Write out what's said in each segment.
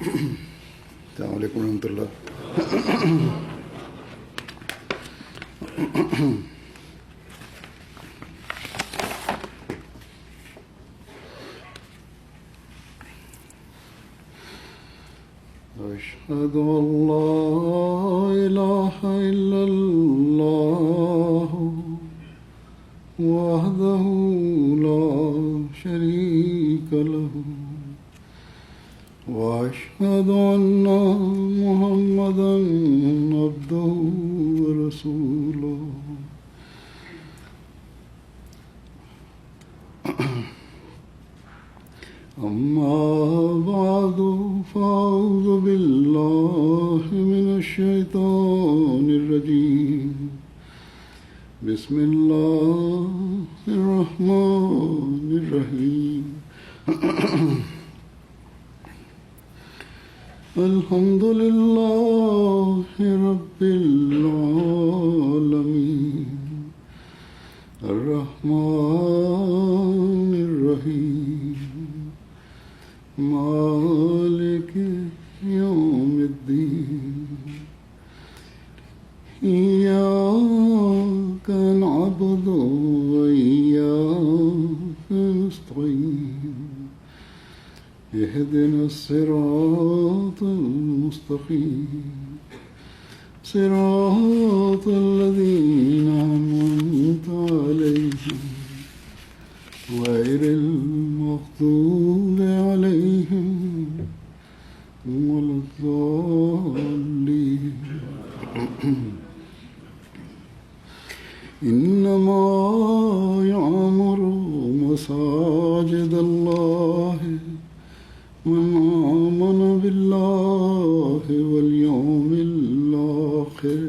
السلام علیکم ورحمۃ اللہ. أشهد أن لا إله إلا الله وحده لا شريك له وأشهد أن محمدا عبده ورسوله. أما بعد فأعوذ بالله من الشيطان الرجيم. بسم الله الرحمن الرحيم. الحمد لله رب العالمين الرحمن الرحيم مالك يوم الدين. إياك نعبد وإياك نستعين. اهدنا الصراط المستقيم صراط الذين أنعمت عليهم غير المغضوب عليهم ولا الضالين. إنما يعمر مساجد الله من آمن بالله واليوم الآخر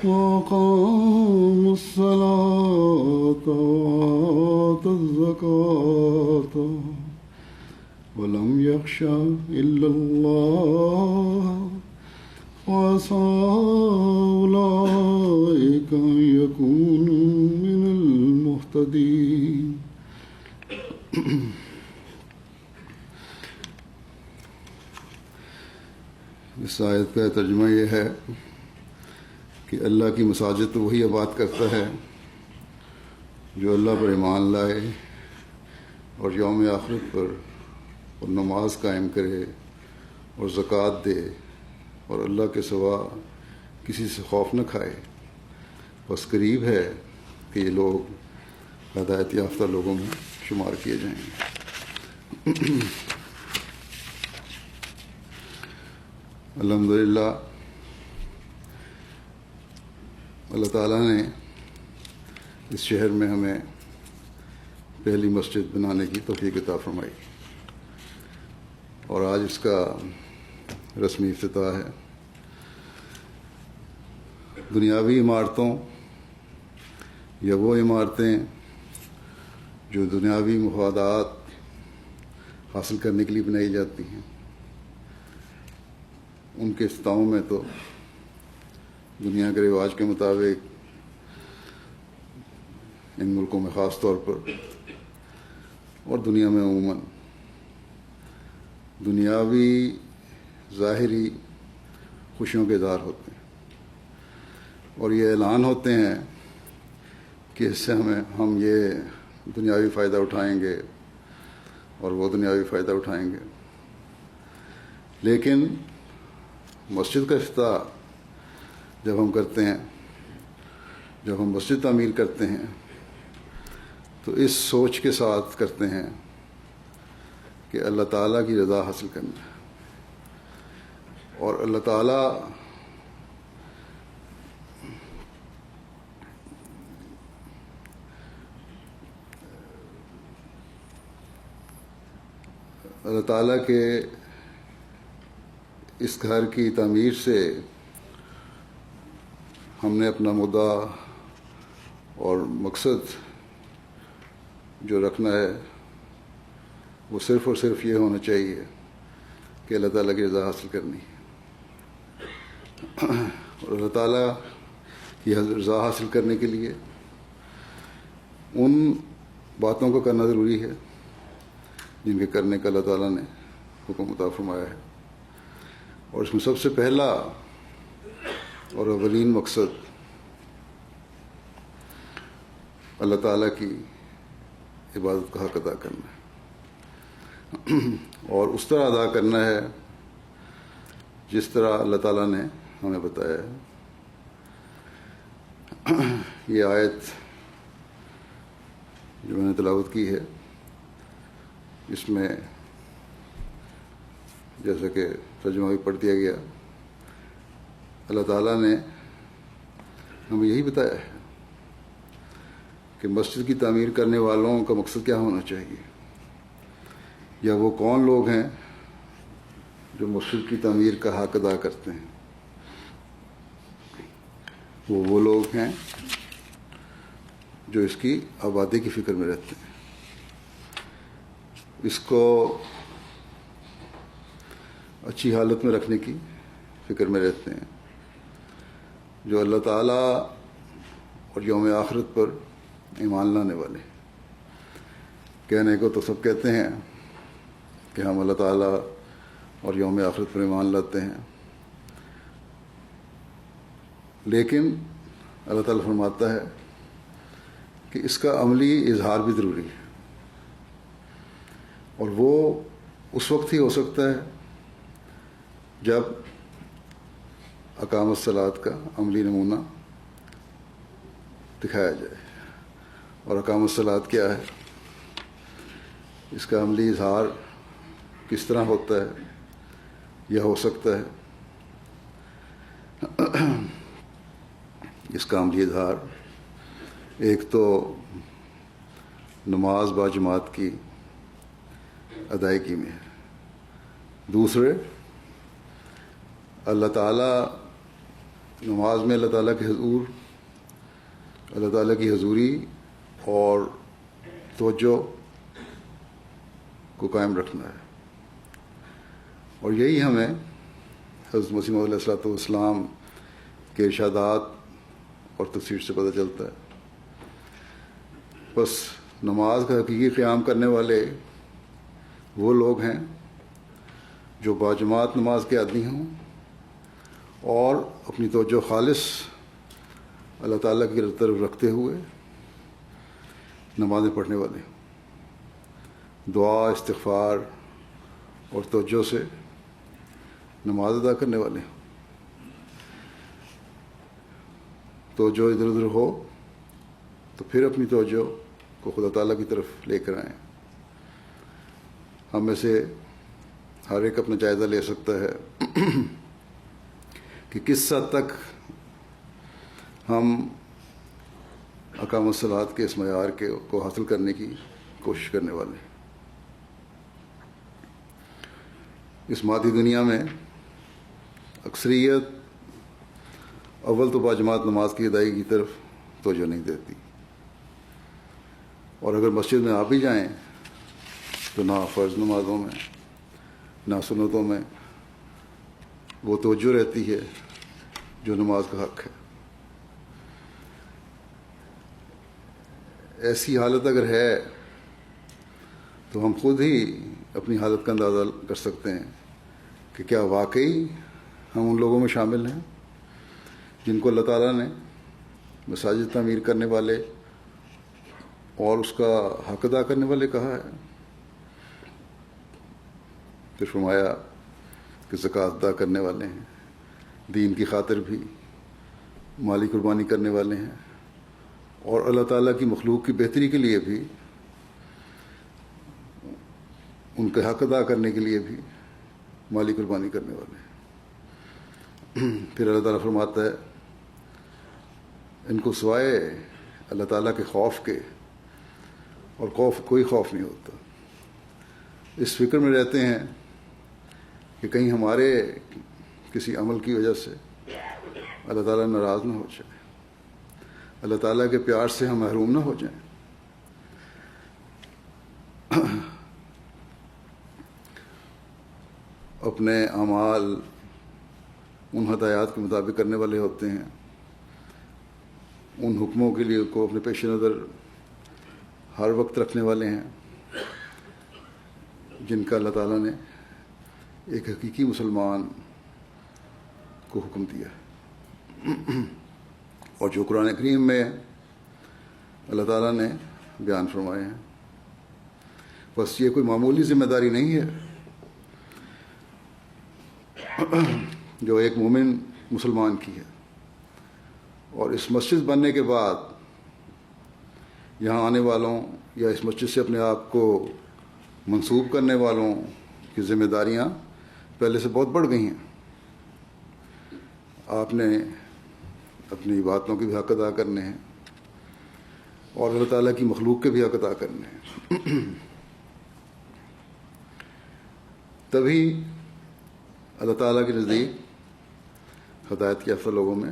وأقام الصلاة وآتى الزكاة ولم يخش إلا الله وعسى أولئك أن يكونوا من المهتدين. اس آیت کا ترجمہ یہ ہے کہ اللہ کی مساجد تو وہی آباد کرتا ہے جو اللہ پر ایمان لائے اور یوم آخرت پر اور نماز قائم کرے اور زکوٰۃ دے اور اللہ کے سوا کسی سے خوف نہ کھائے. بس قریب ہے کہ یہ لوگ ہدایت یافتہ لوگوں میں شمار کیے جائیں گے. الحمدللہ اللہ تعالیٰ نے اس شہر میں ہمیں پہلی مسجد بنانے کی توفیق عطا فرمائی اور آج اس کا رسمی افتتاح ہے. دنیاوی عمارتوں یا وہ عمارتیں جو دنیاوی مفادات حاصل کرنے کے لیے بنائی جاتی ہیں، ان کے افتتاحوں میں تو دنیا کے رواج کے مطابق ان ملکوں میں خاص طور پر اور دنیا میں عموماً دنیاوی ظاہری خوشیوں کے اظہار ہوتے ہیں اور یہ اعلان ہوتے ہیں کہ اس سے ہم یہ دنیاوی فائدہ اٹھائیں گے اور وہ دنیاوی فائدہ اٹھائیں گے. لیکن مسجد کا افتتاح جب ہم کرتے ہیں، جب ہم مسجد تعمیر کرتے ہیں تو اس سوچ کے ساتھ کرتے ہیں کہ اللہ تعالیٰ کی رضا حاصل کرنا ہے اور اللہ تعالیٰ کے اس گھر کی تعمیر سے ہم نے اپنا مدعا اور مقصد جو رکھنا ہے وہ صرف اور صرف یہ ہونا چاہیے کہ اللہ تعالیٰ کی رضا حاصل کرنی ہے. اور اللہ تعالیٰ کی رضا حاصل کرنے کے لیے ان باتوں کو کرنا ضروری ہے جن کے کرنے کا اللہ تعالیٰ نے حکم عطا فرمایا ہے، اور اس میں سب سے پہلا اور اولین مقصد اللہ تعالیٰ کی عبادت کا حق ادا کرنا ہے، اور اس طرح ادا کرنا ہے جس طرح اللہ تعالیٰ نے ہمیں بتایا ہے۔ یہ آیت جو میں نے تلاوت کی ہے، اس میں جیسا کہ ترجمہ بھی پڑھ دیا گیا، اللہ تعالیٰ نے ہمیں یہی بتایا ہے کہ مسجد کی تعمیر کرنے والوں کا مقصد کیا ہونا چاہیے، یا وہ کون لوگ ہیں جو مسجد کی تعمیر کا حق ادا کرتے ہیں۔ وہ لوگ ہیں جو اس کی آبادی کی فکر میں رہتے ہیں، اس کو اچھی حالت میں رکھنے کی فکر میں رہتے ہیں، جو اللہ تعالیٰ اور یوم آخرت پر ایمان لانے والے۔ کہنے کو تو سب کہتے ہیں کہ ہم اللہ تعالیٰ اور یوم آخرت پر ایمان لاتے ہیں، لیکن اللہ تعالیٰ فرماتا ہے کہ اس کا عملی اظہار بھی ضروری ہے، اور وہ اس وقت ہی ہو سکتا ہے جب اقامت الصلاۃ کا عملی نمونہ دکھایا جائے۔ اور اقامت الصلاۃ کیا ہے، اس کا عملی اظہار کس طرح ہوتا ہے یا ہو سکتا ہے؟ اس کا عملی اظہار ایک تو نماز باجماعت کی ادائیگی میں ہے، دوسرے اللہ تعالیٰ نماز میں اللہ تعالیٰ کے حضور، اللہ تعالیٰ کی حضوری اور توجہ کو قائم رکھنا ہے، اور یہی ہمیں حضرت مسیح موعود علیہ الصلوۃ والسلام کے ارشادات اور تفسیر سے پتہ چلتا ہے۔ بس نماز کا حقیقی قیام کرنے والے وہ لوگ ہیں جو باجماعت نماز کے عادی ہوں اور اپنی توجہ خالص اللہ تعالیٰ کی طرف رکھتے ہوئے نمازیں پڑھنے والے ہوں، دعا، استغفار اور توجہ سے نماز ادا کرنے والے ہوں۔ توجہ ادھر ادھر ہو تو پھر اپنی توجہ کو خدا تعالیٰ کی طرف لے کر آئیں۔ ہم میں سے ہر ایک اپنا جائزہ لے سکتا ہے کہ کس حد تک ہم اقامت الصلاۃ کے اس معیار کو حاصل کرنے کی کوشش کرنے والے ہیں۔ اس مادی دنیا میں اکثریت اول تو باجماعت نماز کی ادائیگی کی طرف توجہ نہیں دیتی، اور اگر مسجد میں آ بھی جائیں تو نہ فرض نمازوں میں نہ سنتوں میں وہ توجہ رہتی ہے جو نماز کا حق ہے۔ ایسی حالت اگر ہے تو ہم خود ہی اپنی حالت کا اندازہ کر سکتے ہیں کہ کیا واقعی ہم ان لوگوں میں شامل ہیں جن کو اللہ تعالیٰ نے مساجد تعمیر کرنے والے اور اس کا حق ادا کرنے والے کہا ہے۔ پھر فرمایا کہ زکوٰۃ ادا کرنے والے ہیں، دین کی خاطر بھی مالی قربانی کرنے والے ہیں، اور اللہ تعالیٰ کی مخلوق کی بہتری کے لیے بھی، ان کے حق ادا کرنے کے لیے بھی مالی قربانی کرنے والے ہیں۔ پھر اللہ تعالیٰ فرماتا ہے ان کو سوائے اللہ تعالیٰ کے خوف کے اور کوئی خوف نہیں ہوتا۔ اس فکر میں رہتے ہیں کہ کہیں ہمارے کسی عمل کی وجہ سے اللہ تعالیٰ ناراض نہ ہو جائے، اللہ تعالیٰ کے پیار سے ہم محروم نہ ہو جائیں۔ اپنے اعمال ان ہدایات کے مطابق کرنے والے ہوتے ہیں، ان حکموں کے لیے کو اپنے پیش نظر ہر وقت رکھنے والے ہیں جن کا اللہ تعالیٰ نے ایک حقیقی مسلمان کو حکم دیا ہے، اور جو قرآن کریم میں اللہ تعالیٰ نے بیان فرمائے ہیں. بس یہ کوئی معمولی ذمہ داری نہیں ہے جو ایک مومن مسلمان کی ہے. اور اس مسجد بننے کے بعد یہاں آنے والوں یا اس مسجد سے اپنے آپ کو منسوب کرنے والوں کی ذمہ داریاں پہلے سے بہت بڑھ گئی ہیں. آپ نے اپنی باتوں کے بھی حق ادا کرنے ہیں اور اللہ تعالیٰ کی مخلوق کے بھی حق ادا کرنے ہیں. تبھی اللہ تعالیٰ کے نزدیک ہدایت یافتہ لوگوں میں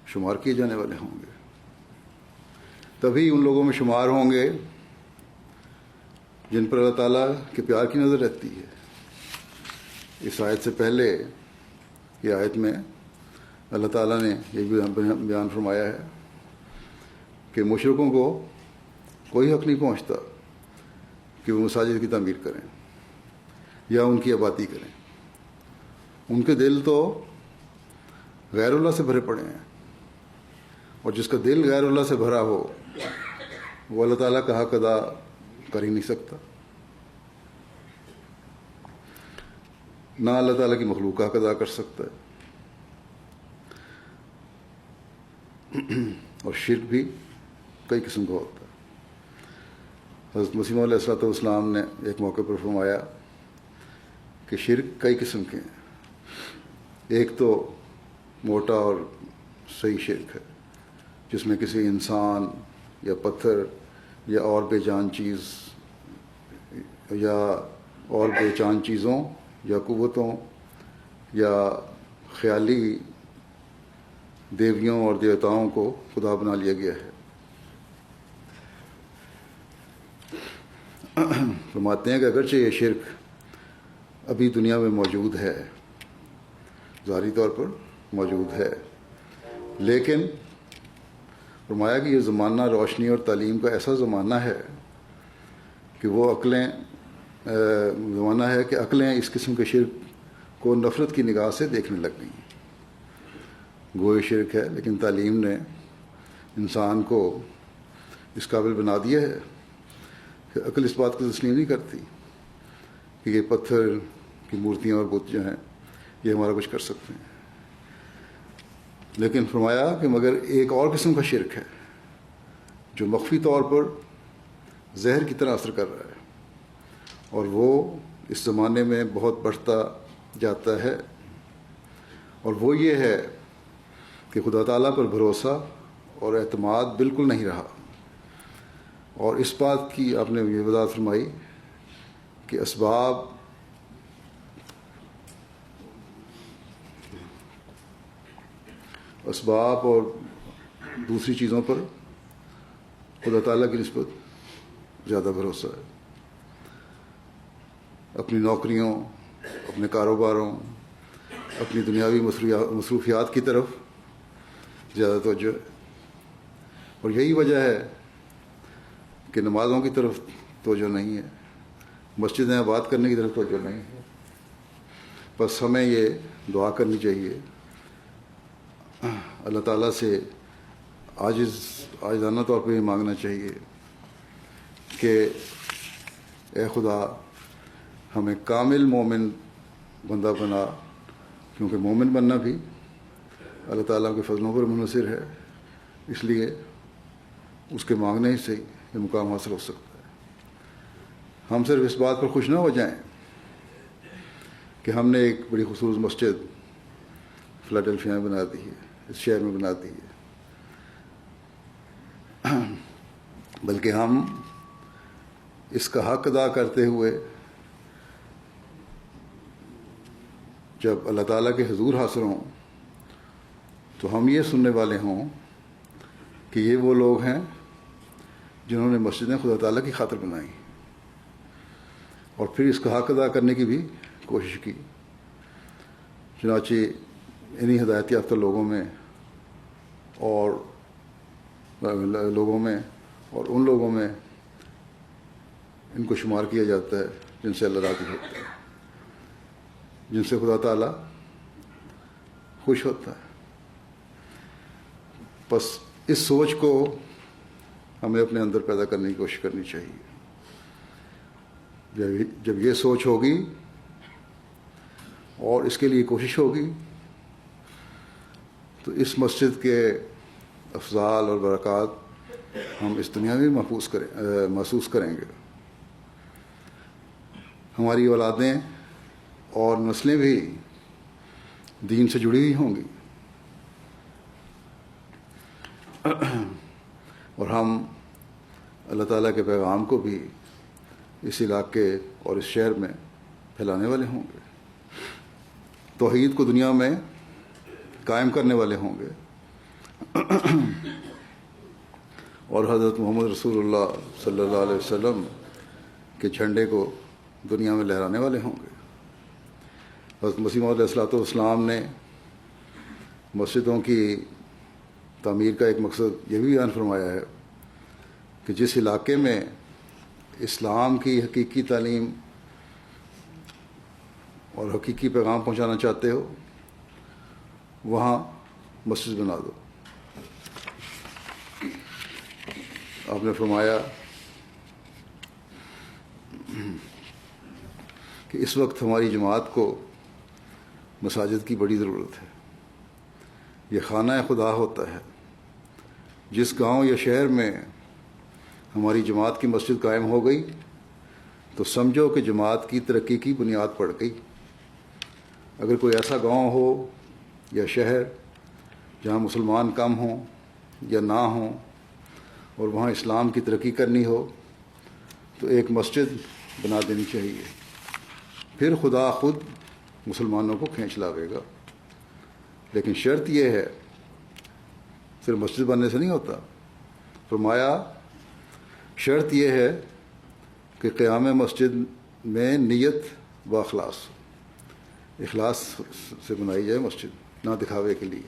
شمار کیے جانے والے ہوں گے. تبھی ان لوگوں میں شمار ہوں گے جن پر اللہ تعالیٰ کے پیار کی نظر رہتی ہے. اس آیت سے پہلے یہ آیت میں اللہ تعالیٰ نے یہ بھی بیان فرمایا ہے کہ مشرکوں کو کوئی حق نہیں پہنچتا کہ وہ مساجد کی تعمیر کریں یا ان کی آبادی کریں. ان کے دل تو غیر اللہ سے بھرے پڑے ہیں، اور جس کا دل غیر اللہ سے بھرا ہو وہ اللہ تعالیٰ کا حق ادا کر ہی نہیں سکتا، نہ اللہ تعالیٰ کی مخلوق کا حق ادا کر سکتا ہے. اور شرک بھی کئی قسم کا ہوتا ہے. حضرت مسیح علیہ الصلوۃ والسلام نے ایک موقع پر فرمایا کہ شرک کئی قسم کے ہیں. ایک تو موٹا اور صحیح شرک ہے جس میں کسی انسان یا پتھر یا اور بے جان چیز یا اور بے جان چیزوں یا قوتوں یا خیالی دیویوں اور دیوتاؤں کو خدا بنا لیا گیا ہے. فرماتے ہیں کہ اگرچہ یہ شرک ابھی دنیا میں موجود ہے، ظاہری طور پر موجود ہے، لیکن فرمایا کہ یہ زمانہ روشنی اور تعلیم کا ایسا زمانہ ہے کہ وہ زمانہ ہے کہ عقلیں اس قسم کے شرک کو نفرت کی نگاہ سے دیکھنے لگ گئی. گوئے شرک ہے، لیکن تعلیم نے انسان کو اس قابل بنا دیا ہے کہ عقل اس بات کو تسلیم نہیں کرتی کہ یہ پتھر کی مورتیاں اور بت جو ہیں یہ ہمارا کچھ کر سکتے ہیں. لیکن فرمایا کہ مگر ایک اور قسم کا شرک ہے جو مخفی طور پر زہر کی طرح اثر کر رہا ہے، اور وہ اس زمانے میں بہت بڑھتا جاتا ہے، اور وہ یہ ہے کہ خدا تعالیٰ پر بھروسہ اور اعتماد بالکل نہیں رہا. اور اس بات کی آپ نے یہ وضاحت فرمائی کہ اسباب اور دوسری چیزوں پر خدا تعالیٰ کی نسبت زیادہ بھروسہ ہے. اپنی نوکریوں، اپنے کاروباروں، اپنی دنیاوی مصروفیات کی طرف زیادہ توجہ ہے. اور یہی وجہ ہے کہ نمازوں کی طرف توجہ نہیں ہے، مسجدیں آباد کرنے کی طرف توجہ نہیں ہے. بس ہمیں یہ دعا کرنی چاہیے، اللہ تعالیٰ سے عاجزانہ طور پہ یہ مانگنا چاہیے کہ اے خدا ہمیں کامل مومن بندہ بنا، کیونکہ مومن بننا بھی اللہ تعالیٰ کے فضلوں پر منحصر ہے. اس لیے اس کے مانگنے ہی سے یہ مقام حاصل ہو سکتا ہے. ہم صرف اس بات پر خوش نہ ہو جائیں کہ ہم نے ایک بڑی خصوص مسجد فلاڈیلفیا میں بنا دی ہے، اس شہر میں بنا دی ہے، بلکہ ہم اس کا حق ادا کرتے ہوئے جب اللہ تعالیٰ کے حضور حاضر ہوں تو ہم یہ سننے والے ہوں کہ یہ وہ لوگ ہیں جنہوں نے مسجدیں خدا تعالیٰ کی خاطر بنائی اور پھر اس کا حق ادا کرنے کی بھی کوشش کی. چنانچہ انہی ہدایت یافتہ لوگوں میں اور ان لوگوں میں ان کو شمار کیا جاتا ہے جن سے اللہ راضی ہوتا ہے. جن سے خدا تعالیٰ خوش ہوتا ہے. بس اس سوچ کو ہمیں اپنے اندر پیدا کرنے کی کوشش کرنی چاہیے. جب یہ سوچ ہوگی اور اس کے لیے کوشش ہوگی تو اس مسجد کے افضال اور برکات ہم اس دنیا میں محسوس کریں گے. ہماری اولادیں اور نسلیں بھی دین سے جڑی ہوئی ہوں گی اور ہم اللہ تعالیٰ کے پیغام کو بھی اس علاقے اور اس شہر میں پھیلانے والے ہوں گے. توحید کو دنیا میں قائم کرنے والے ہوں گے اور حضرت محمد رسول اللہ صلی اللہ علیہ وسلم کے جھنڈے کو دنیا میں لہرانے والے ہوں گے. حضرت مسیح موعود علیہ السلام نے مسجدوں کی تعمیر کا ایک مقصد یہ بھی بیان فرمایا ہے کہ جس علاقے میں اسلام کی حقیقی تعلیم اور حقیقی پیغام پہنچانا چاہتے ہو وہاں مسجد بنا دو. آپ نے فرمایا کہ اس وقت ہماری جماعت کو مساجد کی بڑی ضرورت ہے. یہ خانہ خدا ہوتا ہے. جس گاؤں یا شہر میں ہماری جماعت کی مسجد قائم ہو گئی تو سمجھو کہ جماعت کی ترقی کی بنیاد پڑ گئی. اگر کوئی ایسا گاؤں ہو یا شہر جہاں مسلمان کم ہوں یا نہ ہوں اور وہاں اسلام کی ترقی کرنی ہو تو ایک مسجد بنا دینی چاہیے. پھر خدا خود مسلمانوں کو کھینچ لاوے گا. لیکن شرط یہ ہے صرف مسجد بننے سے نہیں ہوتا. فرمایا شرط یہ ہے کہ قیام مسجد میں نیت و اخلاص سے بنائی جائے مسجد، نہ دکھاوے کے لیے.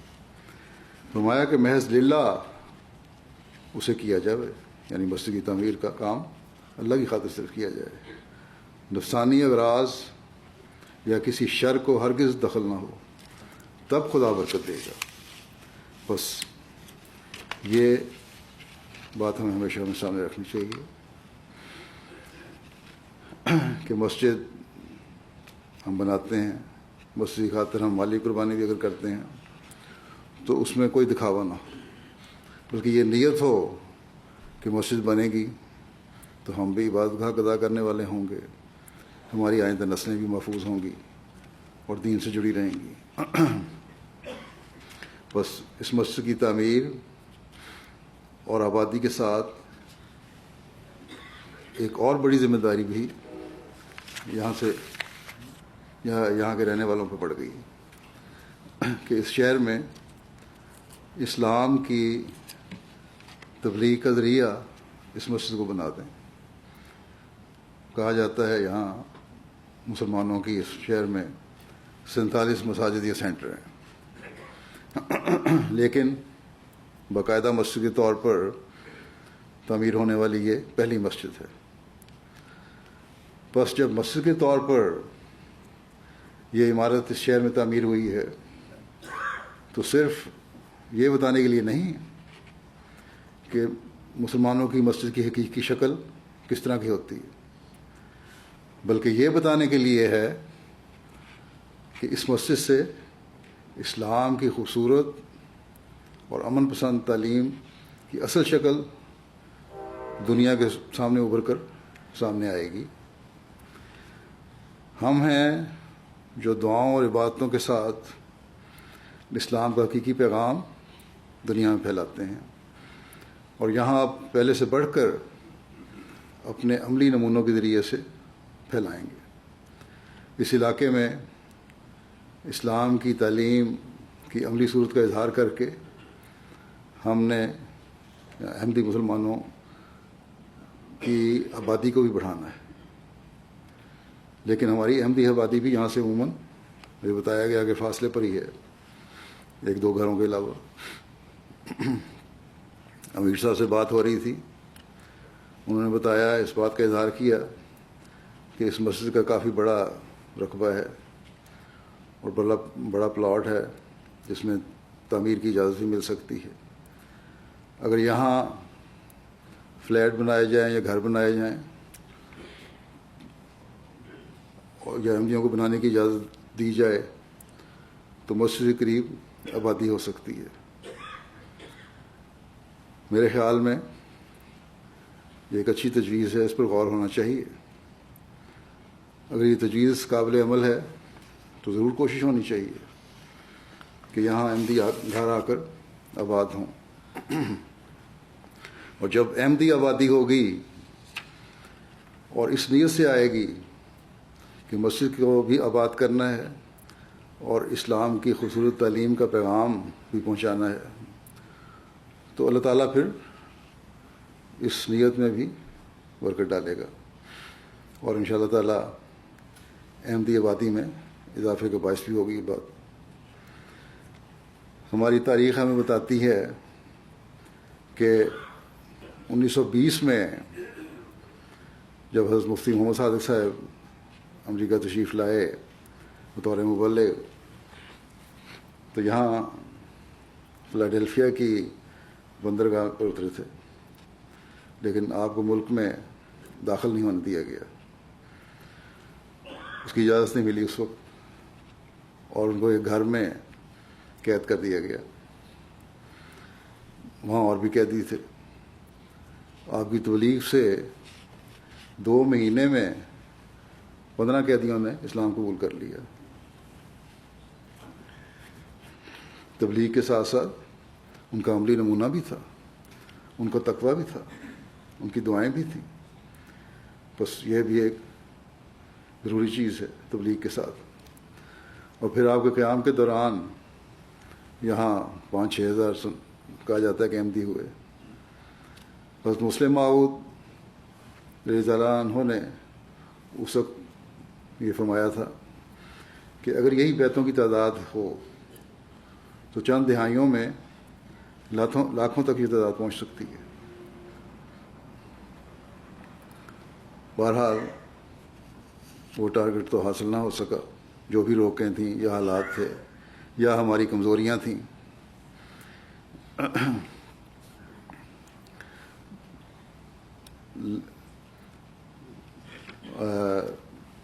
فرمایا کہ محض للہ اسے کیا جائے، یعنی مسجد کی تعمیر کا کام اللہ کی خاطر صرف کیا جائے. نفسانی اغراض یا کسی شر کو ہرگز دخل نہ ہو، تب خدا برکت دے گا. بس یہ بات ہمیں ہمیشہ ہمیں سامنے رکھنی چاہیے کہ مسجد ہم بناتے ہیں، مسجد کی خاطر ہم مالی قربانی بھی اگر کرتے ہیں تو اس میں کوئی دکھاوا نہ ہو، بلکہ یہ نیت ہو کہ مسجد بنے گی تو ہم بھی عبادت گاہ ادا کرنے والے ہوں گے، ہماری آئندہ نسلیں بھی محفوظ ہوں گی اور دین سے جڑی رہیں گی. بس اس مسجد کی تعمیر اور آبادی کے ساتھ ایک اور بڑی ذمہ داری بھی یہاں کے رہنے والوں پہ پڑ گئی کہ اس شہر میں اسلام کی تبلیغ کا ذریعہ اس مسجد کو بنا دیں. کہا جاتا ہے یہاں مسلمانوں کی اس شہر میں 47 مساجد یا سینٹر ہیں، لیکن باقاعدہ مسجد کے طور پر تعمیر ہونے والی یہ پہلی مسجد ہے. بس جب مسجد کے طور پر یہ عمارت اس شہر میں تعمیر ہوئی ہے تو صرف یہ بتانے کے لیے نہیں کہ مسلمانوں کی مسجد کی حقیقی شکل کس طرح کی ہوتی ہے، بلکہ یہ بتانے کے لیے ہے کہ اس مسجد سے اسلام کی خوبصورت اور امن پسند تعلیم کی اصل شکل دنیا کے سامنے ابھر کر سامنے آئے گی. ہم ہیں جو دعاؤں اور عبادتوں کے ساتھ اسلام کا حقیقی پیغام دنیا میں پھیلاتے ہیں، اور یہاں آپ پہلے سے بڑھ کر اپنے عملی نمونوں کے ذریعے سے پھیلائیں گے. اس علاقے میں اسلام کی تعلیم کی عملی صورت کا اظہار کر کے ہم نے احمدی مسلمانوں کی آبادی کو بھی بڑھانا ہے. لیکن ہماری احمدی آبادی بھی یہاں سے عموماً مجھے بتایا گیا کہ فاصلے پر ہی ہے، 1-2 گھروں کے علاوہ. امیر صاحب سے بات ہو رہی تھی، انہوں نے بتایا، اس بات کا اظہار کیا کہ اس مسجد کا کافی بڑا رقبہ ہے اور بڑا پلاٹ ہے جس میں تعمیر کی اجازت بھی مل سکتی ہے. اگر یہاں فلیٹ بنائے جائیں یا گھر بنائے جائیں یا احمدیوں کو بنانے کی اجازت دی جائے تو مسجد کے قریب آبادی ہو سکتی ہے. میرے خیال میں یہ ایک اچھی تجویز ہے, اس پر غور ہونا چاہیے. اگر یہ تجویز قابل عمل ہے تو ضرور کوشش ہونی چاہیے کہ یہاں احمدی گھر آ کر آباد ہوں. اور جب احمدی آبادی ہوگی اور اس نیت سے آئے گی کہ مسجد کو بھی آباد کرنا ہے اور اسلام کی خوبصورت تعلیم کا پیغام بھی پہنچانا ہے, تو اللہ تعالیٰ پھر اس نیت میں بھی برکت ڈالے گا اور ان شاء اللہ تعالیٰ احمدی آبادی میں اضافے کا باعث بھی ہوگی. یہ بات ہماری تاریخ ہمیں بتاتی ہے کہ 1920 میں جب حضرت مفتی محمد صادق صاحب امریکہ تشریف لائے بطور مبلغ, تو یہاں فلاڈیلفیا کی بندرگاہ پر اترے تھے, لیکن آپ کو ملک میں داخل نہیں ہونے دیا گیا. اس کی اجازت نہیں ملی اس وقت اور ان کو ایک گھر میں قید کر دیا گیا. وہاں اور بھی قیدی تھے. آپ کی تبلیغ سے 2 مہینے میں 15 قیدیوں نے اسلام قبول کر لیا. تبلیغ کے ساتھ ساتھ ان کا عملی نمونہ بھی تھا, ان کا تقویٰ بھی تھا, ان کی دعائیں بھی تھیں. بس یہ بھی ایک ضروری چیز ہے تبلیغ کے ساتھ. اور پھر آپ کے قیام کے دوران یہاں 5-6 ہزار کہا جاتا ہے کہ احمدی ہوئے. بس مسلم معود رضی اللہ عنہ نے اس وقت یہ فرمایا تھا کہ اگر یہی بیتوں کی تعداد ہو تو چند دہائیوں میں لاکھوں تک یہ تعداد پہنچ سکتی ہے. بہرحال وہ ٹارگٹ تو حاصل نہ ہو سکا, جو بھی روکیں تھیں یا حالات تھے یا ہماری کمزوریاں تھیں.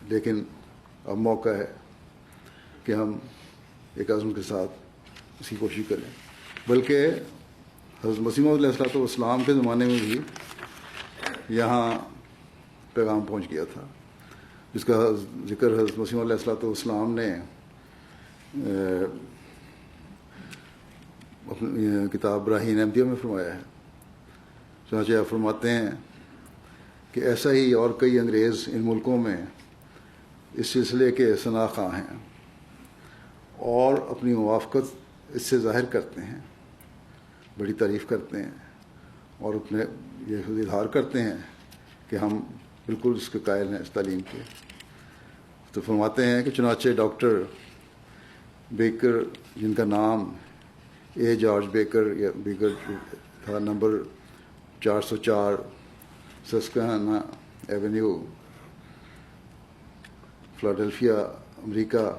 لیکن اب موقع ہے کہ ہم ایک عزم کے ساتھ اس کی کوشش کریں. بلکہ حضرت مسیح موعود علیہ الصلوۃ والسلام کے زمانے میں بھی یہاں پیغام پہنچ گیا تھا, جس کا ذکر حضرت مسیح علیہ الصلوۃ والسلام نے اپنی کتاب براہین احمدیہ میں فرمایا ہے. چنانچہ آپ فرماتے ہیں کہ ایسا ہی اور کئی انگریز ان ملکوں میں اس سلسلے کے ثنا خواں ہیں اور اپنی موافقت اس سے ظاہر کرتے ہیں, بڑی تعریف کرتے ہیں اور اپنے یہ اظہار کرتے ہیں کہ ہم بالکل اس کے قائل ہیں, اس تعلیم کے. تو فرماتے ہیں کہ چنانچہ ڈاکٹر بیکر, جن کا نام جارج بیکر یا بیکر تھا, نمبر 404 سسکہانا ایونیو, فلاڈیلفیا, امریکہ,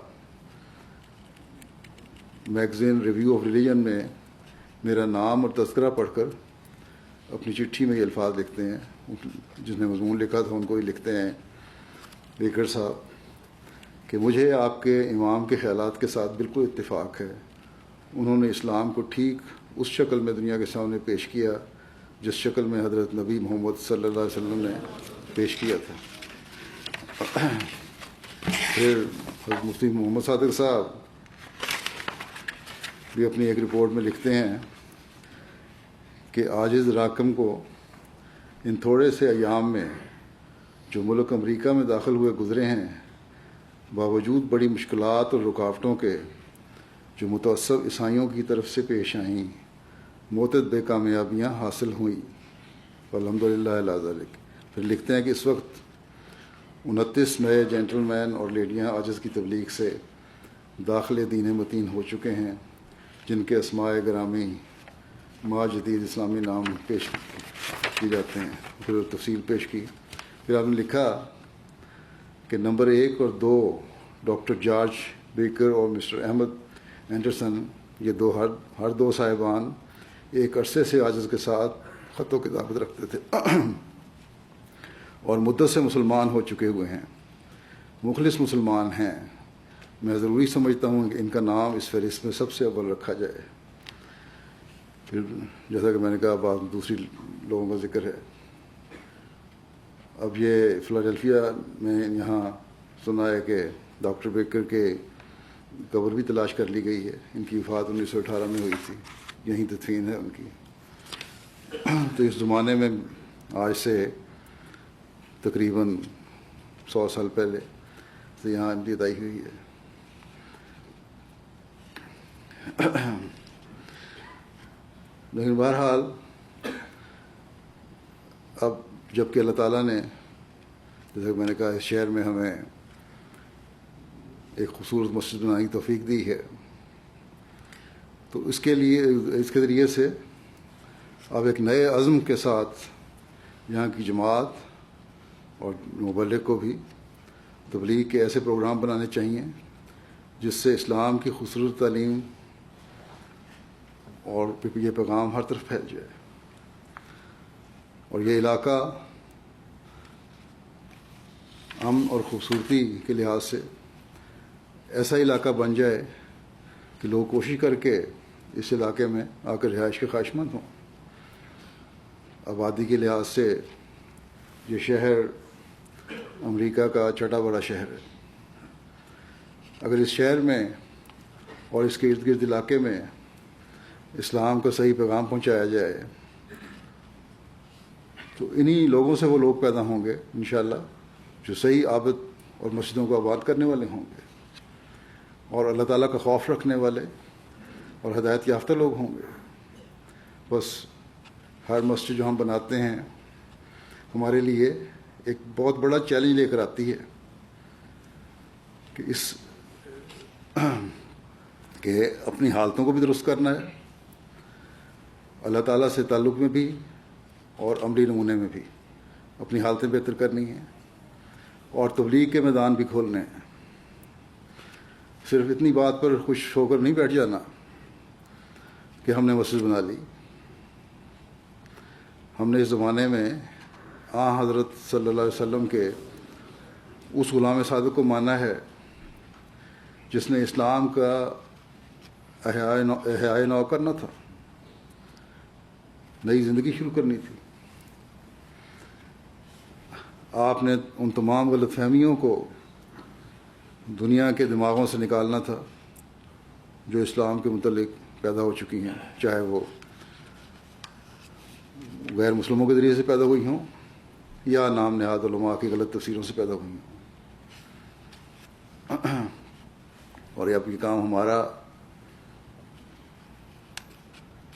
میگزین ریویو آف ریلیجن میں میرا نام اور تذکرہ پڑھ کر اپنی چٹھی میں یہ الفاظ لکھتے ہیں. جس نے مضمون لکھا تھا ان کو ہی لکھتے ہیں بیکر صاحب کہ مجھے آپ کے امام کے خیالات کے ساتھ بالکل اتفاق ہے. انہوں نے اسلام کو ٹھیک اس شکل میں دنیا کے سامنے پیش کیا جس شکل میں حضرت نبی محمد صلی اللہ علیہ وسلم نے پیش کیا تھا. پھر حضرت مفتی محمد صادق صاحب بھی اپنی ایک رپورٹ میں لکھتے ہیں کہ عاجز راکم کو ان تھوڑے سے ایام میں جو ملک امریکہ میں داخل ہوئے گزرے ہیں, باوجود بڑی مشکلات اور رکاوٹوں کے جو متعصب عیسائیوں کی طرف سے پیش آئیں, متعدد بے کامیابیاں حاصل ہوئیں. الحمدللہ علی ذالک. پھر لکھتے ہیں کہ اس وقت 29 نئے جینٹل مین اور لیڈیاں عاجز کی تبلیغ سے داخل دین متین ہو چکے ہیں, جن کے اسماء گرامی ما جدید اسلامی نام پیش کی جاتے ہیں. پھر تفصیل پیش کی. پھر آپ نے لکھا کہ نمبر 1 اور 2 ڈاکٹر جارج بیکر اور مسٹر احمد اینڈرسن، یہ ہر دو صاحبان ایک عرصے سے عاجز کے ساتھ خط و کتابت رکھتے تھے اور مدت سے مسلمان ہو چکے ہوئے ہیں، مخلص مسلمان ہیں۔ میں ضروری سمجھتا ہوں کہ ان کا نام اس فہرست میں سب سے اول رکھا جائے۔ پھر جیسا کہ میں نے کہا بعض دوسری لوگوں کا ذکر ہے۔ اب یہ فلاڈیلفیا میں یہاں سنا ہے کہ ڈاکٹر بیکر کے قبر بھی تلاش کر لی گئی ہے، ان کی وفات 1918 میں ہوئی تھی، یہیں تدفین ہے ان کی۔ تو اس زمانے میں آج سے تقریباً 100 سال پہلے سے یہاں ابتدائی ہوئی ہے۔ لیکن بہرحال اب جب کہ اللہ تعالیٰ نے جیسے میں نے کہا اس شہر میں ہمیں ایک خوبصورت مسجد بنانے کی توفیق دی ہے، تو اس کے ذریعے سے اب ایک نئے عزم کے ساتھ یہاں کی جماعت اور مبلغ کو بھی تبلیغ کے ایسے پروگرام بنانے چاہیے جس سے اسلام کی خوبصورت تعلیم اور یہ پیغام ہر طرف پھیل جائے، اور یہ علاقہ امن اور خوبصورتی کے لحاظ سے ایسا علاقہ بن جائے کہ لوگ کوشش کر کے اس علاقے میں آ کر رہائش کے خواہش مند ہوں۔ آبادی کے لحاظ سے یہ شہر امریکہ کا چھٹا بڑا شہر ہے۔ اگر اس شہر میں اور اس کے ارد گرد علاقے میں اسلام کا صحیح پیغام پہنچایا جائے تو انہی لوگوں سے وہ لوگ پیدا ہوں گے انشاءاللہ جو صحیح عابد اور مسجدوں کو آباد کرنے والے ہوں گے، اور اللہ تعالیٰ کا خوف رکھنے والے اور ہدایت یافتہ لوگ ہوں گے۔ بس ہر مسجد جو ہم بناتے ہیں ہمارے لیے ایک بہت بڑا چیلنج لے کر آتی ہے کہ اپنی حالتوں کو بھی درست کرنا ہے، اللہ تعالیٰ سے تعلق میں بھی اور عملی نمونے میں بھی اپنی حالتیں بہتر کرنی ہیں، اور تبلیغ کے میدان بھی کھولنے ہیں۔ صرف اتنی بات پر خوش ہو کر نہیں بیٹھ جانا کہ ہم نے مسجد بنا لی۔ ہم نے اس زمانے میں حضرت صلی اللہ علیہ وسلم کے اس غلام صادق کو مانا ہے جس نے اسلام کا احیاء نو کرنا تھا، نئی زندگی شروع کرنی تھی۔ آپ نے ان تمام غلط فہمیوں کو دنیا کے دماغوں سے نکالنا تھا جو اسلام کے متعلق پیدا ہو چکی ہیں، چاہے وہ غیر مسلموں کے ذریعے سے پیدا ہوئی ہوں یا نام نہاد علماء کی غلط تفسیروں سے پیدا ہوئی ہوں۔ اور یہ کام ہمارا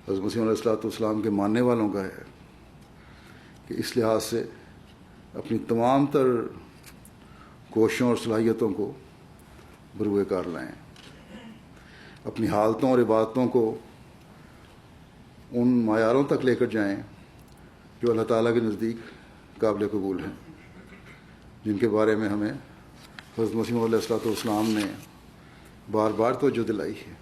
حضرت مسیح علیہ السلام کے ماننے والوں کا ہے کہ اس لحاظ سے اپنی تمام تر کوششوں اور صلاحیتوں کو بروئے کار لائیں، اپنی حالتوں اور عبادتوں کو ان معیاروں تک لے کر جائیں جو اللہ تعالیٰ کے نزدیک قابل قبول ہیں، جن کے بارے میں ہمیں حضرت مسیح علیہ السلام نے بار بار توجہ دلائی ہے۔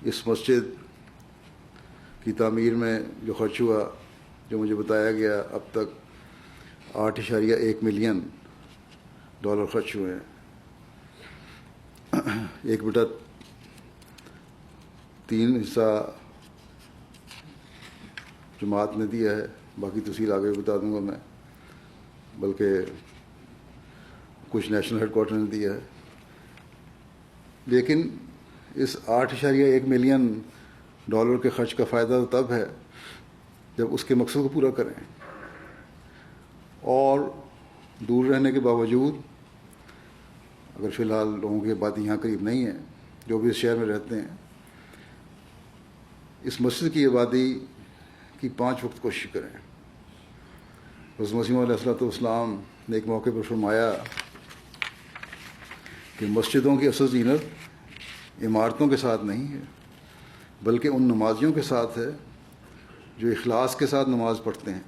اس مسجد کی تعمیر میں جو خرچ ہوا، جو مجھے بتایا گیا، اب تک $8.1 ملین خرچ ہوئے ہیں۔ 1/3 حصہ جماعت نے دیا ہے، باقی تفصیل آگے بتا دوں گا میں، بلکہ کچھ نیشنل ہیڈ کوارٹر نے دیا ہے۔ لیکن اس $8.1 ملین کے خرچ کا فائدہ تو تب ہے جب اس کے مقصد کو پورا کریں، اور دور رہنے کے باوجود اگر فی الحال لوگوں کی آبادی یہاں قریب نہیں ہے، جو بھی اس شہر میں رہتے ہیں، اس مسجد کی آبادی کی 5 وقت کوشش کریں۔ حضرت مسیح علیہ السلام نے ایک موقع پر فرمایا کہ مسجدوں کی اصل زینت عمارتوں کے ساتھ نہیں ہے بلکہ ان نمازیوں کے ساتھ ہے جو اخلاص کے ساتھ نماز پڑھتے ہیں،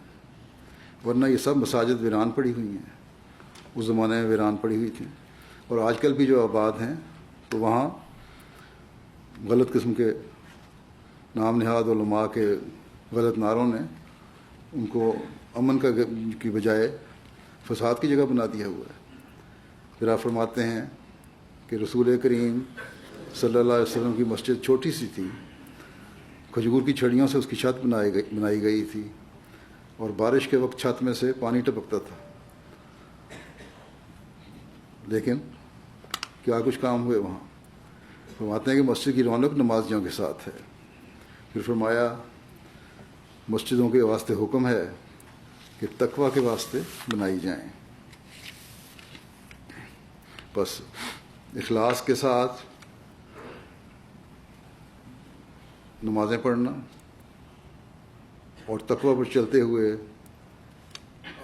ورنہ یہ سب مساجد ویران پڑی ہوئی ہیں۔ اس زمانے میں ویران پڑی ہوئی تھیں، اور آج کل بھی جو آباد ہیں تو وہاں غلط قسم کے نام نہاد علماء کے غلط نعروں نے ان کو امن کی بجائے فساد کی جگہ بنا دیا ہوا ہے۔ پھر آپ فرماتے ہیں کہ رسول کریم صلی اللہ علیہ وسلم کی مسجد چھوٹی سی تھی، کھجور کی چھڑیوں سے اس کی چھت بنائی گئی تھی، اور بارش کے وقت چھت میں سے پانی ٹپکتا تھا، لیکن کیا کچھ کام ہوئے وہاں۔ فرماتے ہیں کہ مسجد کی رونق نمازیوں کے ساتھ ہے۔ پھر فرمایا مسجدوں کے واسطے حکم ہے کہ تقویٰ کے واسطے بنائی جائیں۔ بس اخلاص کے ساتھ نمازیں پڑھنا اور تقویٰ پر چلتے ہوئے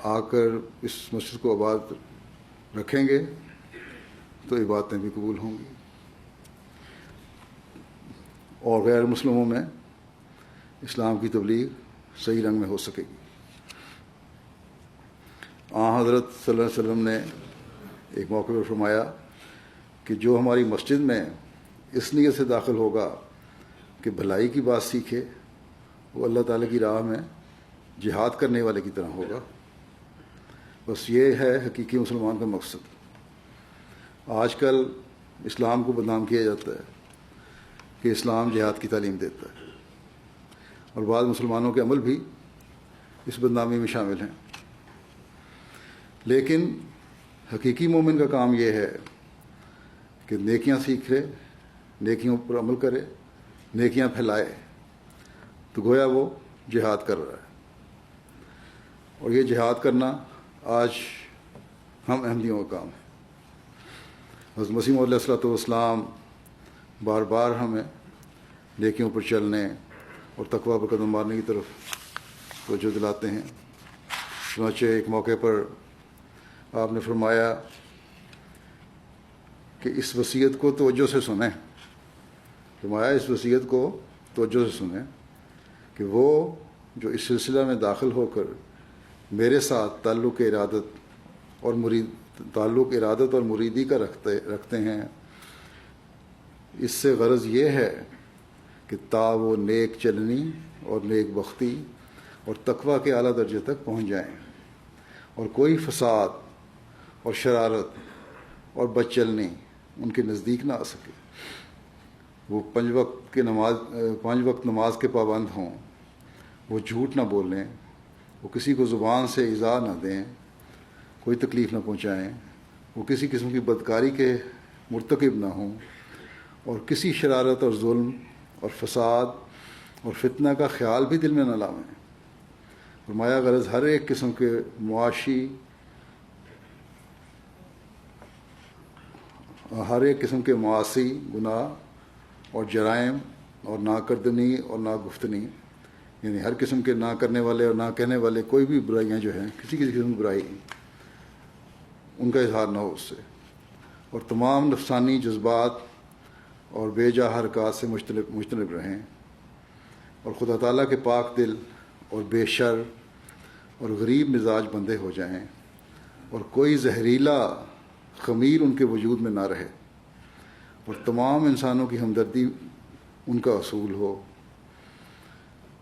آ کر اس مسجد کو آباد رکھیں گے تو عبادتیں بھی قبول ہوں گی، اور غیر مسلموں میں اسلام کی تبلیغ صحیح رنگ میں ہو سکے گی۔ حضرت صلی اللہ علیہ وسلم نے ایک موقع پر فرمایا کہ جو ہماری مسجد میں اس نیت سے داخل ہوگا کہ بھلائی کی بات سیکھے، وہ اللہ تعالیٰ کی راہ میں جہاد کرنے والے کی طرح ہوگا۔ بس یہ ہے حقیقی مسلمان کا مقصد۔ آج کل اسلام کو بدنام کیا جاتا ہے کہ اسلام جہاد کی تعلیم دیتا ہے، اور بعض مسلمانوں کے عمل بھی اس بدنامی میں شامل ہیں۔ لیکن حقیقی مومن کا کام یہ ہے کہ نیکیاں سیکھے، نیکیوں پر عمل کرے، نیکیاں پھیلائے، تو گویا وہ جہاد کر رہا ہے۔ اور یہ جہاد کرنا آج ہم احمدیوں کا کام ہے۔ حضرت مسیح موعود علیہ السلام بار بار ہمیں نیکیوں پر چلنے اور تقویٰ پر قدم مارنے کی طرف توجہ دلاتے ہیں۔ چنانچہ ایک موقع پر آپ نے فرمایا کہ اس وصیت کو توجہ سے سنیں، فرمایا اس وصیت کو توجہ سے سنیں کہ وہ جو اس سلسلہ میں داخل ہو کر میرے ساتھ تعلق ارادت اور مریدی کا رکھتے ہیں، اس سے غرض یہ ہے کہ تا وہ نیک چلنی اور نیک بختی اور تقویٰ کے اعلیٰ درجے تک پہنچ جائیں، اور کوئی فساد اور شرارت اور بد چلنی ان کے نزدیک نہ آ سکے۔ وہ 5 وقت نماز کے پابند ہوں، وہ جھوٹ نہ بولیں، وہ کسی کو زبان سے ایذا نہ دیں، کوئی تکلیف نہ پہنچائیں، وہ کسی قسم کی بدکاری کے مرتکب نہ ہوں، اور کسی شرارت اور ظلم اور فساد اور فتنہ کا خیال بھی دل میں نہ لاویں۔ فرمایا غرض ہر ایک قسم کے معاشی گناہ اور جرائم اور ناکردنی اور ناگفتنی، یعنی ہر قسم کے نہ کرنے والے اور نہ کہنے والے کوئی بھی برائیاں جو ہیں، کسی قسم کی برائی ان کا اظہار نہ ہو اس سے، اور تمام نفسانی جذبات اور بے جا حرکات سے مجتنب رہیں، اور خدا تعالیٰ کے پاک دل اور بے شر اور غریب مزاج بندے ہو جائیں، اور کوئی زہریلا خمیر ان کے وجود میں نہ رہے، اور تمام انسانوں کی ہمدردی ان کا اصول ہو،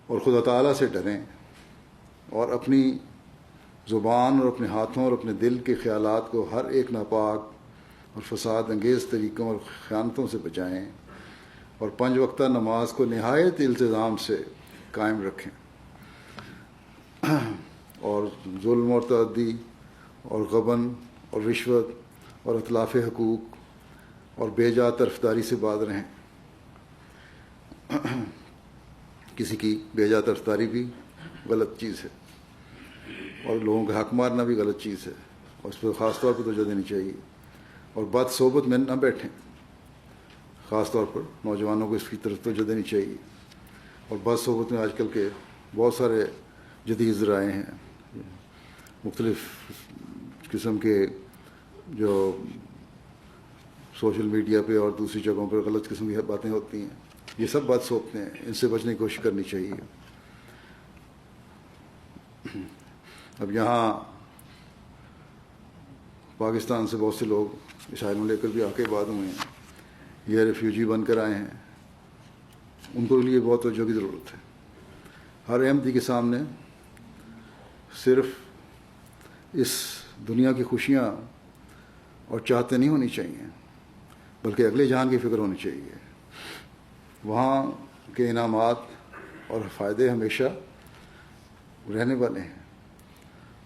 اور خدا تعالیٰ سے ڈریں، اور اپنی زبان اور اپنے ہاتھوں اور اپنے دل کے خیالات کو ہر ایک ناپاک اور فساد انگیز طریقوں اور خیانتوں سے بچائیں، اور 5 وقتہ نماز کو نہایت التزام سے قائم رکھیں، اور ظلم اور تعدی اور غبن اور رشوت اور اتلاف حقوق اور بے جا طرفداری سے باز رہیں۔ کسی کی بے جا طرفداری بھی غلط چیز ہے، اور لوگوں کا حق مارنا بھی غلط چیز ہے، اور اس پر خاص طور پر توجہ دینی چاہیے، اور بد صحبت میں نہ بیٹھیں، خاص طور پر نوجوانوں کو اس کی طرف توجہ دینی چاہیے۔ اور بد صحبت میں آج کل کے بہت سارے جدید ذرائع ہیں، مختلف قسم کے جو سوشل میڈیا پہ اور دوسری جگہوں پر غلط قسم کی باتیں ہوتی ہیں، یہ سب بد صحبتیں ہیں، ان سے بچنے کی کوشش کرنی چاہیے۔ اب یہاں پاکستان سے بہت سے لوگ اسائلم لے کر بھی آ کے بعد ہوئے ہیں یا ریفیوجی بن کر آئے ہیں، ان کو لیے بہت توجہ کی ضرورت ہے۔ ہر احمدی کے سامنے صرف اس دنیا کی خوشیاں اور چاہتے نہیں ہونی چاہیے، بلکہ اگلے جہان کی فکر ہونی چاہیے۔ وہاں کے انعامات اور فائدے ہمیشہ رہنے والے ہیں۔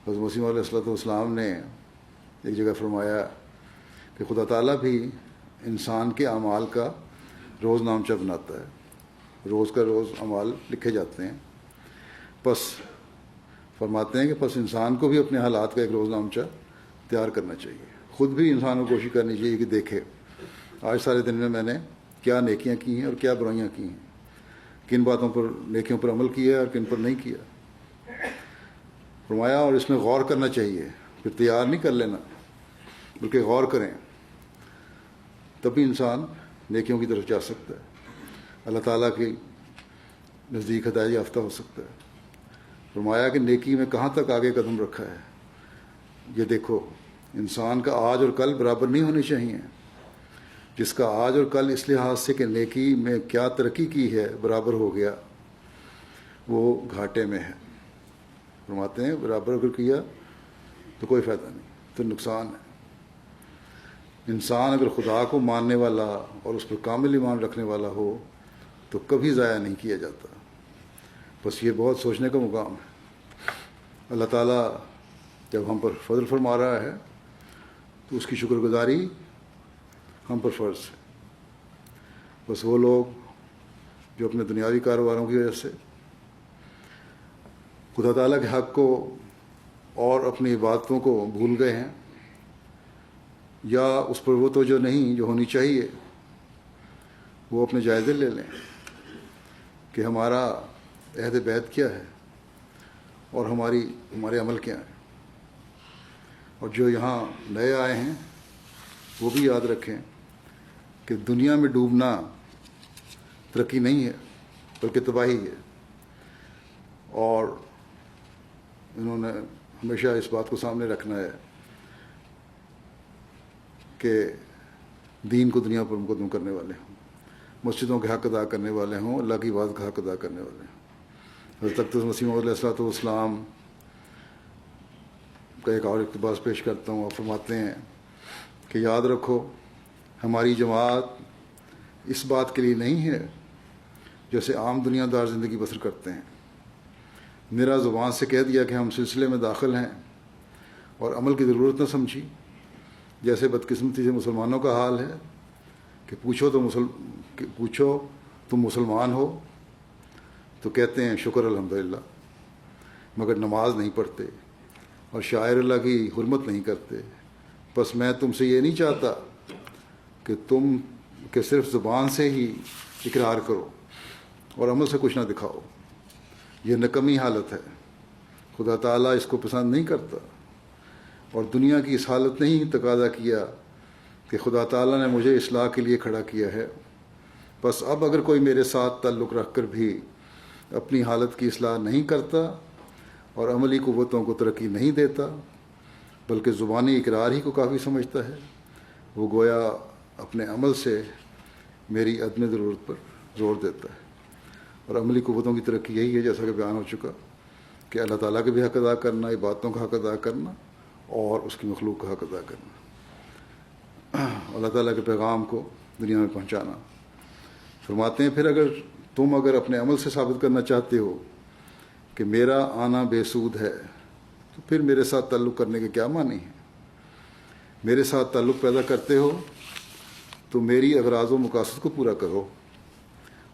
حضرت مسیح علیہ الصلوۃ والسلام نے ایک جگہ فرمایا کہ خدا تعالیٰ بھی انسان کے اعمال کا روز نامچہ بناتا ہے، روز کا روز اعمال لکھے جاتے ہیں۔ پس فرماتے ہیں کہ پس انسان کو بھی اپنے حالات کا ایک روز نامچہ تیار کرنا چاہیے۔ خود بھی انسان کو کوشش کرنی چاہیے کہ دیکھے آج سارے دن میں نے کیا نیکیاں کی ہیں اور کیا برائیاں کی ہیں، کن باتوں پر نیکیوں پر عمل کیا اور کن پر نہیں کیا۔ فرمایا اور اس میں غور کرنا چاہیے، پھر تیار نہیں کر لینا بلکہ غور کریں، تبھی انسان نیکیوں کی طرف جا سکتا ہے، اللہ تعالیٰ کے نزدیک ہدایت یافتہ ہو سکتا ہے۔ فرمایا کہ نیکی میں کہاں تک آگے قدم رکھا ہے، یہ دیکھو انسان کا آج اور کل برابر نہیں ہونے چاہیے۔ جس کا آج اور کل اس لحاظ سے کہ نیکی میں کیا ترقی کی ہے برابر ہو گیا، وہ گھاٹے میں ہے۔ فرماتے ہیں برابر اگر کیا تو کوئی فائدہ نہیں، تو نقصان ہے۔ انسان اگر خدا کو ماننے والا اور اس پر کامل ایمان رکھنے والا ہو تو کبھی ضائع نہیں کیا جاتا۔ بس یہ بہت سوچنے کا مقام ہے۔ اللہ تعالیٰ جب ہم پر فضل فرما رہا ہے تو اس کی شکر گزاری ہم پر فرض ہے۔ بس وہ لوگ جو اپنے دنیاوی کاروباروں کی وجہ سے خدا تعالیٰ کے حق کو اور اپنی عبادتوں کو بھول گئے ہیں، یا اس پر وہ توجہ نہیں جو ہونی چاہیے، وہ اپنے جائزے لے لیں کہ ہمارا عہد بیعت کیا ہے اور ہمارے عمل کیا ہیں۔ اور جو یہاں نئے آئے ہیں وہ بھی یاد رکھیں کہ دنیا میں ڈوبنا ترقی نہیں ہے بلکہ تباہی ہے، اور انہوں نے ہمیشہ اس بات کو سامنے رکھنا ہے کہ دین کو دنیا پر مقدم کرنے والے ہوں، مسجدوں کے حق ادا کرنے والے ہوں، اللہ کی عبادت کا حق ادا کرنے والے ہوں۔ حضرت اقدس مسیح علیہ الصلوۃ والسلام کا ایک اور اقتباس پیش کرتا ہوں۔ آپ فرماتے ہیں کہ یاد رکھو ہماری جماعت اس بات کے لیے نہیں ہے جیسے عام دنیا دار زندگی بسر کرتے ہیں۔ میرا زبان سے کہہ دیا کہ ہم سلسلے میں داخل ہیں اور عمل کی ضرورت نہ سمجھی، جیسے بدقسمتی سے مسلمانوں کا حال ہے کہ پوچھو تم مسلمان ہو تو کہتے ہیں شکر الحمدللہ، مگر نماز نہیں پڑھتے اور شاعر اللہ کی حرمت نہیں کرتے۔ بس میں تم سے یہ نہیں چاہتا کہ صرف زبان سے ہی اقرار کرو اور عمل سے کچھ نہ دکھاؤ۔ یہ نکمی حالت ہے، خدا تعالیٰ اس کو پسند نہیں کرتا، اور دنیا کی اس حالت نے ہی تقاضا کیا کہ خدا تعالیٰ نے مجھے اصلاح کے لیے کھڑا کیا ہے۔ بس اب اگر کوئی میرے ساتھ تعلق رکھ کر بھی اپنی حالت کی اصلاح نہیں کرتا اور عملی قوتوں کو ترقی نہیں دیتا بلکہ زبانی اقرار ہی کو کافی سمجھتا ہے، وہ گویا اپنے عمل سے میری عدم ضرورت پر زور دیتا ہے۔ اور عملی قوتوں کی ترقی یہی ہے، جیسا کہ بیان ہو چکا، کہ اللہ تعالیٰ کے بھی حق ادا کرنا، عبادتوں کا حق ادا کرنا اور اس کی مخلوق کا حق ادا کرنا، اللہ تعالیٰ کے پیغام کو دنیا میں پہنچانا۔ فرماتے ہیں پھر تم اگر اپنے عمل سے ثابت کرنا چاہتے ہو کہ میرا آنا بے سود ہے تو پھر میرے ساتھ تعلق کرنے کے کیا معنی ہے؟ میرے ساتھ تعلق پیدا کرتے ہو تو میری اغراض و مقاصد کو پورا کرو،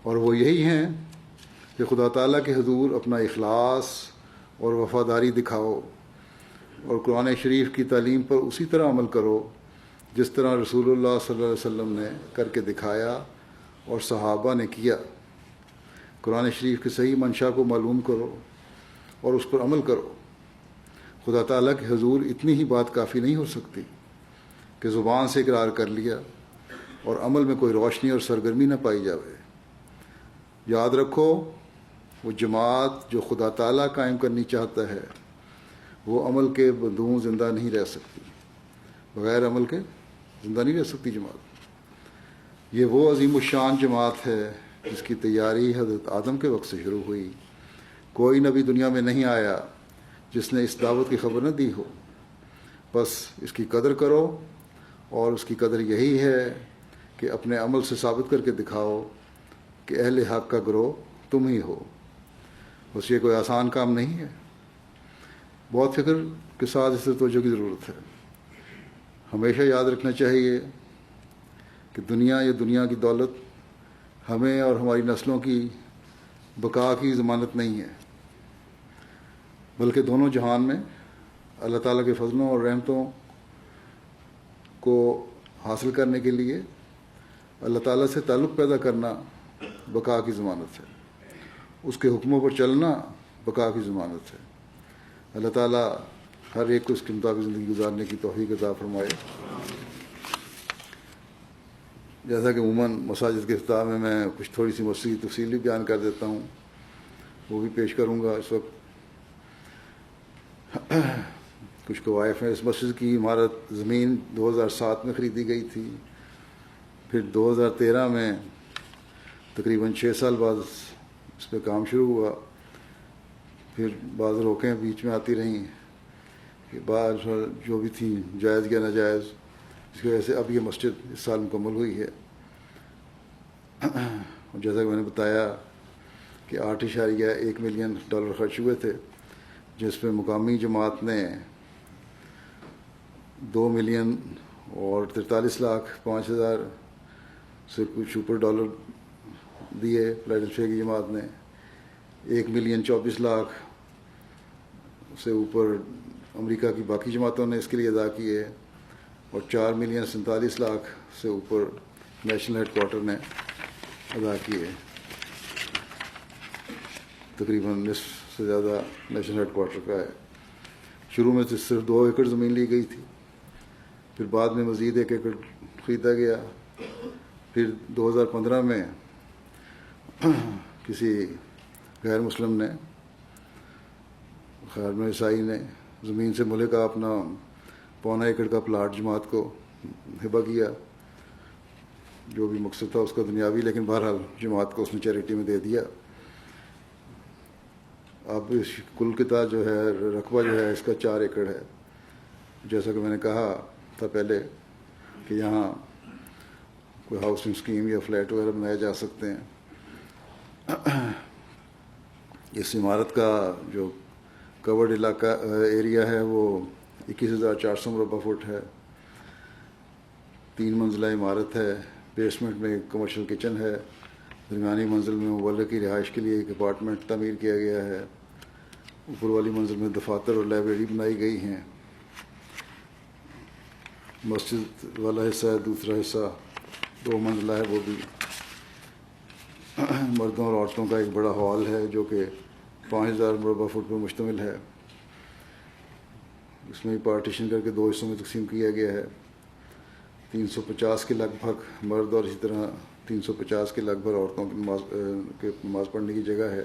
اور وہ یہی ہیں کہ خدا تعالیٰ کے حضور اپنا اخلاص اور وفاداری دکھاؤ اور قرآن شریف کی تعلیم پر اسی طرح عمل کرو جس طرح رسول اللہ صلی اللہ علیہ وسلم نے کر کے دکھایا اور صحابہ نے کیا۔ قرآن شریف کی صحیح منشا کو معلوم کرو اور اس پر عمل کرو۔ خدا تعالیٰ کے حضور اتنی ہی بات کافی نہیں ہو سکتی کہ زبان سے اقرار کر لیا اور عمل میں کوئی روشنی اور سرگرمی نہ پائی جاوے۔ یاد رکھو وہ جماعت جو خدا تعالیٰ قائم کرنی چاہتا ہے وہ عمل کے بدون زندہ نہیں رہ سکتی۔ بغیر عمل کے زندہ نہیں رہ سکتی جماعت. یہ وہ عظیم الشان جماعت ہے جس کی تیاری حضرت آدم کے وقت سے شروع ہوئی. کوئی نبی دنیا میں نہیں آیا جس نے اس دعوت کی خبر نہ دی ہو. بس اس کی قدر کرو، اور اس کی قدر یہی ہے کہ اپنے عمل سے ثابت کر کے دکھاؤ کہ اہل حق کا گروہ تم ہی ہو. بس یہ کوئی آسان کام نہیں ہے. بہت فکر کے ساتھ اس سے توجہ کی ضرورت ہے. ہمیشہ یاد رکھنا چاہیے کہ یہ دنیا کی دولت ہمیں اور ہماری نسلوں کی بقا کی ضمانت نہیں ہے، بلکہ دونوں جہان میں اللہ تعالیٰ کے فضلوں اور رحمتوں کو حاصل کرنے کے لیے اللہ تعالیٰ سے تعلق پیدا کرنا بقا کی ضمانت ہے. اس کے حکموں پر چلنا بقا کی ضمانت ہے. اللہ تعالیٰ ہر ایک کو اس کے مطابق زندگی گزارنے کی توفیق عطا فرمائے. جیسا کہ عموماً مساجد کے افتتاح میں کچھ تھوڑی سی مسجد کی تفصیل بھی بیان کر دیتا ہوں، وہ بھی پیش کروں گا. اس وقت کچھ قوائف ہیں. اس مسجد کی عمارت زمین 2007 میں خریدی گئی تھی، پھر 2013 میں تقریباً 6 سال بعد اس پہ کام شروع ہوا. پھر بعض روکیں بیچ میں آتی رہیں کہ بعض جو بھی تھیں جائز یا ناجائز، اس کی وجہ سے اب یہ مسجد اس سال مکمل ہوئی ہے. اور جیسا کہ میں نے بتایا کہ $8.1 ملین خرچ ہوئے تھے، جس پہ مقامی جماعت نے $2 ملین اور 43,05,000 سے کچھ اوپر ڈالر دیے. فلیڈلفیا کی جماعت نے 1,24,00,000 سے اوپر امریکہ کی باقی جماعتوں نے اس کے لیے ادا کیے، اور 4,47,00,000 سے اوپر نیشنل ہیڈ کوارٹر نے ادا کیے. تقریباً نصف سے زیادہ نیشنل ہیڈ کوارٹر کا ہے. شروع میں صرف 2 ایکڑ زمین لی گئی تھی، پھر بعد میں مزید 1 ایکڑ خریدا گیا. پھر 2015 میں کسی غیر مسلم نے، خیر میں عیسائی نے، زمین سے ملے کا اپنا 1.25 ایکڑ کا پلاٹ جماعت کو ہبہ کیا. جو بھی مقصد تھا اس کا دنیاوی، لیکن بہرحال جماعت کو اس نے چیریٹی میں دے دیا. اب اس کل کتا جو ہے رقبہ جو ہے اس کا 4 ایکڑ ہے. جیسا کہ میں نے کہا تھا پہلے کہ یہاں کوئی ہاؤسنگ اسکیم یا فلیٹ وغیرہ بنائے جا سکتے ہیں. اس عمارت کا جو کورڈ علاقہ ایریا ہے وہ 21,400 مربع فٹ ہے. 3 منزلہ عمارت ہے. بیسمنٹ میں ایک کمرشل کچن ہے. درمیانی منزل میں مبلغ کی رہائش کے لیے ایک اپارٹمنٹ تعمیر کیا گیا ہے. اوپر والی منزل میں دفاتر اور لائبریری بنائی گئی ہیں. مسجد والا حصہ ہے، دوسرا حصہ 2 منزلہ ہے، وہ بھی مردوں اور عورتوں کا ایک بڑا ہال ہے جو کہ 5,000 مربع فٹ پر مشتمل ہے. اس میں پارٹیشن کر کے 2 حصوں میں تقسیم کیا گیا ہے. 350 کے لگ بھگ مرد اور اسی طرح 350 کے لگ بھگ عورتوں کی نماز پڑھنے کی جگہ ہے.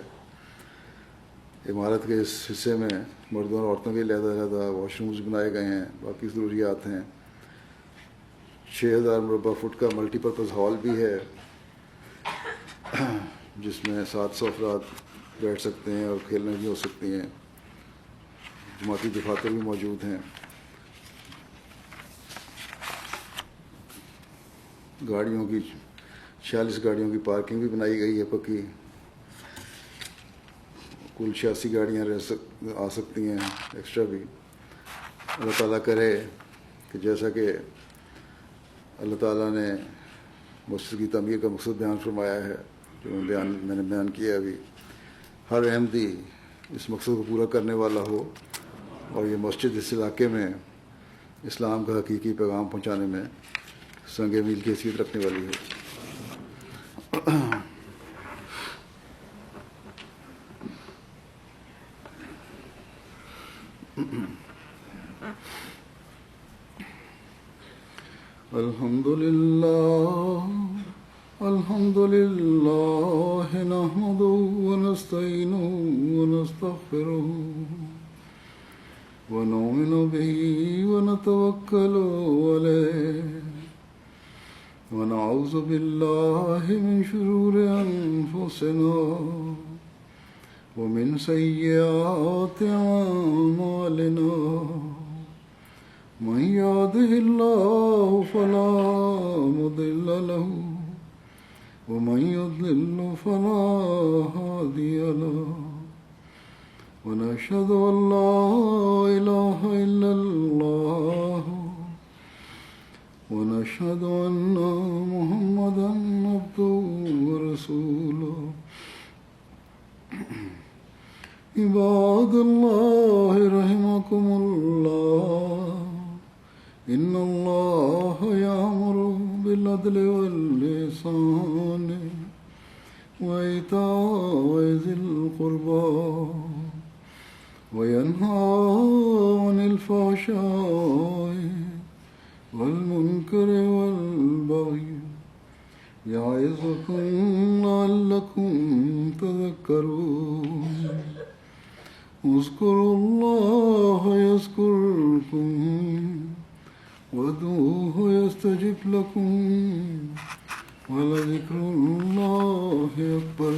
عمارت کے اس حصے میں مردوں اور عورتوں کے علیحدہ واش رومز بنائے گئے ہیں. باقی ضروریات ہیں. 6,000 مربع فٹ کا ملٹی پرپز ہال بھی ہے جس میں 700 افراد بیٹھ سکتے ہیں اور کھیلنے بھی ہو سکتی ہیں. جماعتی دفاتر بھی موجود ہیں. گاڑیوں کی 46 گاڑیوں کی پارکنگ بھی بنائی گئی ہے پکی. کل 86 گاڑیاں آ سکتی ہیں ایکسٹرا بھی. اللہ تعالیٰ کرے کہ جیسا کہ اللہ تعالیٰ نے مسجد کی تعمیر کا مقصد بیان فرمایا ہے، جو میں نے بیان کیا ابھی، ہر احمدی اس مقصد کو پورا کرنے والا ہو اور یہ مسجد اس علاقے میں اسلام کا حقیقی پیغام پہنچانے میں سنگ میل کی حیثیت رکھنے والی ہے. الحمد لله نحمده ونستعينه ونستغفره ونؤمن به ونتوكل عليه ونعوذ بالله من شرور أنفسنا ومن سيئات أعمالنا من يهده الله فلا مضل له ومن يضلل فلا هادي له ونشهد أن لا إله إلا الله ونشهد أن محمدا عبده ورسوله عباد الله رحمكم الله إن الله يأمر بالعدل والإحسان وإيتاء ذي القربى وينهى عن الفحشاء والمنكر والبغي يعظكم لعلكم تذكرون اذكروا الله يذكركم وادعوه يستجب لكم ولذكر الله أكبر.